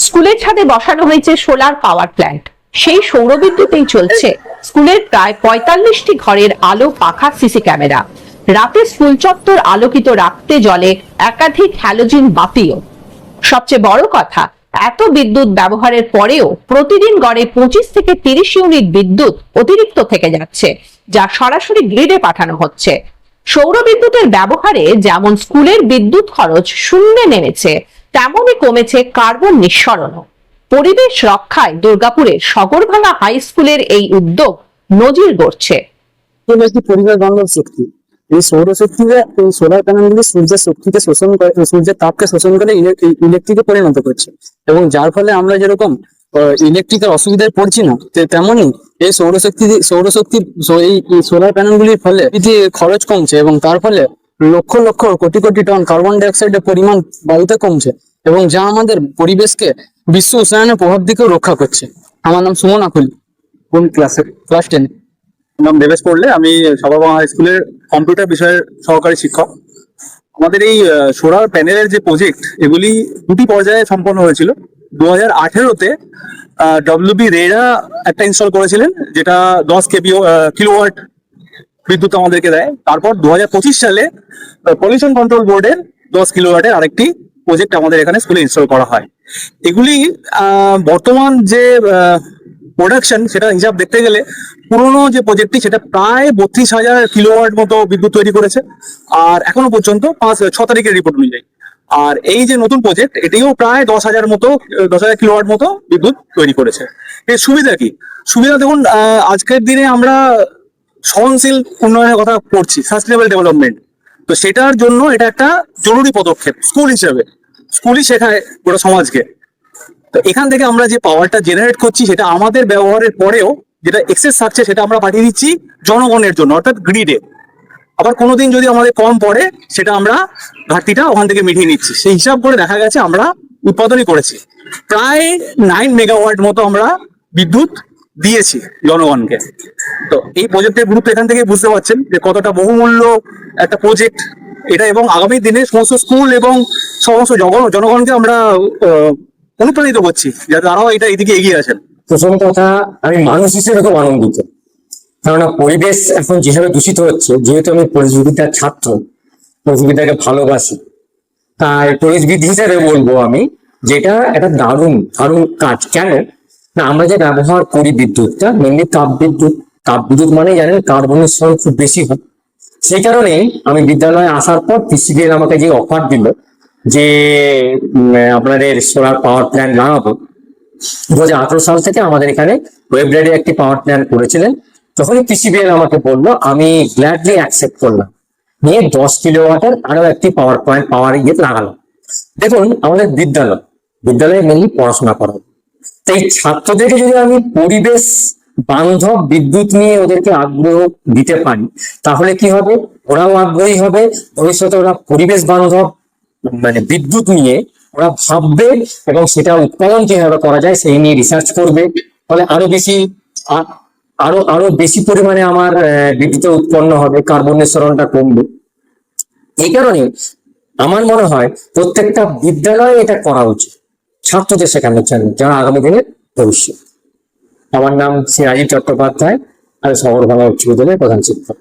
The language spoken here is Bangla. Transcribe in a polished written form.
স্কুলের ছাদে বসানো হয়েছে সোলার পাওয়ার প্ল্যান্ট। সেই সৌরবিদ্যুতেই চলছে স্কুলের প্রায় ৪৫টি ঘরের আলো, পাখা, সিসি ক্যামেরা। রাতে স্কুল চত্বর আলোকিত রাখতে জ্বলে একাধিক হ্যালোজিন বাতিও। সবচেয়ে বড় কথা, এত বিদ্যুৎ ব্যবহারের পরেও প্রতিদিন গড়ে ২৫ থেকে ৩০ ইউনিট বিদ্যুৎ অতিরিক্ত থেকে যাচ্ছে, যা সরাসরি গ্রিডে পাঠানো হচ্ছে। সৌর বিদ্যুতের ব্যবহারে যেমন স্কুলের বিদ্যুৎ খরচ শূন্যে নেমেছে, তেমনই কমেছে কার্বন নিঃসরণও। পরিবেশ রক্ষায় দুর্গাপুরের সগরভাঙা হাই স্কুলের এই উদ্যোগ নজির গড়ছে। পরিবেশ বান্ধব শক্তি, এই সৌরশক্তিতে এই সোলার প্যানেলগুলি সূর্যের শক্তিকে শোষণ করে, সূর্যের তাপকে শোষণ করে ইলেকট্রিকে পরিণত করছে, এবং যার ফলে আমরা যেরকম ইলেকট্রিকের অসুবিধায় পড়ছি না, তেমনই এই সৌরশক্তি এই সোলার প্যানেলগুলির ফলে খরচ কমছে, এবং তার ফলে lakh lakh crore crore ton carbon die অক্সাইডের পরিমাণ বায়ুতে কমছে, এবং যা আমাদের পরিবেশকে বিশ্ব উষ্ণায়নের প্রভাব দিকেও রক্ষা করছে। আমার নাম সুমন আকুলি। কোন ক্লাসে? ক্লাস 10। নাম দেবেশ পড়লে, আমি সগরভাঙা হাই স্কুলের কম্পিউটার বিষয়ের সহকারী শিক্ষক। আমাদের এই সোলার প্যানেলের যে প্রজেক্ট, এগুলি দুটি পর্যায়ে সম্পন্ন হয়েছিল। 2018-তে ডব্লিউবি রেরা একটা ইনস্টল করেছিলেন, যেটা 10 কিলোওয়াট বিদ্যুৎ আমাদেরকে দেয়। তারপর 2025 সালে পলিউশন কন্ট্রোল বোর্ডের 10 কিলোওয়াটের আরেকটি প্রজেক্ট আমাদের এখানে স্কুলে ইনস্টল করা হয়। এগুলি বর্তমান যে প্রোডাকশন, সেটা হিসাব দেখতে গেলে পুরোনো যে প্রজেক্টটি, সেটা প্রায় ৩২,০০০ কিলোওয়াট মতো বিদ্যুৎ তৈরি করেছে, আর এখনো পর্যন্ত 6 তারিখের রিপোর্ট অনুযায়ী। আর এই যে নতুন প্রজেক্ট, এটিও প্রায় 10,000 কিলোওয়াট মতো বিদ্যুৎ তৈরি করেছে। এর সুবিধা কি? সুবিধা দেখুন, আজকের দিনে আমরা সহনশীল উন্নয়নের কথা পড়ছি, সাস্টেনেবল ডেভেলপমেন্ট। তো সেটার জন্য এটা একটা জরুরি পদক্ষেপ স্কুল হিসেবে। স্কুলই শেখায় গোটা সমাজকে। তো এখান থেকে আমরা যে পাওয়ারটা জেনারেট করছি, সেটা আমাদের ব্যবহারের পরেও যেটা এক্সেস থাকছে, সেটা আমরা পাঠিয়ে দিচ্ছি জনগণের জন্য, অর্থাৎ গ্রিডে। আবার কোনোদিন যদি আমাদের কম পড়ে, সেটা আমরা ঘাটতিটা ওখান থেকে মিটিয়ে নিচ্ছি। সেই হিসাব করে দেখা গেছে আমরা উৎপাদনই করেছি প্রায় 9 মেগাওয়াট মতো আমরা বিদ্যুৎ দিয়েছি জনগণকে। তো এই প্রজেক্টের গুরুত্ব এখান থেকে বুঝতে পারছেন যে কতটা বহুমূল্য একটা প্রজেক্ট এটা, এবং আগামী দিনে সমস্ত স্কুল এবং সমস্ত জনগণকে আমরা অনুপ্রাণিত করছি যাতে তারাও এটা এদিকে এগিয়ে আসেন। প্রথম কথা, আমি মানুষ হিসেবে খুব আনন্দিত, কেননা পরিবেশ এখন যেভাবে দূষিত হচ্ছে, যেহেতু আমি পরিবেশবিদ্যার ছাত্র, পরিবেশবিদ্যাকে ভালোবাসি, তাই পরিবেশবিদ হিসেবে বলবো আমি যেটা একটা দারুণ দারুণ কাজ। কেন না, আমরা যে ব্যবহার করি বিদ্যুৎটা, মেনলি তাপবিদ্যুৎ মানে জানেন কার্বন নিঃসরণ খুব বেশি হয়। সেই কারণে আমি বিদ্যালয়ে আসার পর পিসিবিএল আমাকে যে অফার দিল যে আপনাদের সোলার পাওয়ার প্ল্যান্ট লাগাবো, 2018 সাল থেকে আমাদের এখানে ওয়েবরাইডে একটি পাওয়ার প্ল্যান্ট করেছিলেন। তখনই পিসিবিএল আমাকে বললো, আমি গ্ল্যাডলি অ্যাকসেপ্ট করলাম, নিয়ে 10 কিলোওয়াটের আরো একটি পাওয়ার লাগালাম। দেখুন, আমাদের বিদ্যালয়ে মেনলি পড়াশোনা করাবো, তাই ছাত্রদেরকে যদি আমি পরিবেশ বান্ধব বিদ্যুৎ নিয়ে ওদেরকে আগ্রহ দিতে পারি, তাহলে কি হবে, ওরাও আগ্রহী হবে। ভবিষ্যতে ওরা পরিবেশ বান্ধব মানে বিদ্যুৎ নিয়ে ওরা ভাববে, এবং সেটা উৎপাদন কিভাবে করা যায় সেই নিয়ে রিসার্চ করবে। ফলে আরো বেশি পরিমাণে আমার বিদ্যুৎ উৎপন্ন হবে, কার্বন নিঃসরণটা কমবে। এই কারণে আমার মনে হয় প্রত্যেকটা বিদ্যালয়ে এটা করা উচিত, ছাত্রদের শেখানোর জন্য, যারা আগামী দিনের ভবিষ্যৎ। আমার নাম শ্রী রাজীব চট্টোপাধ্যায়, আমি সগরভাঙা উচ্চ বিদ্যালয়ের প্রধান শিক্ষক।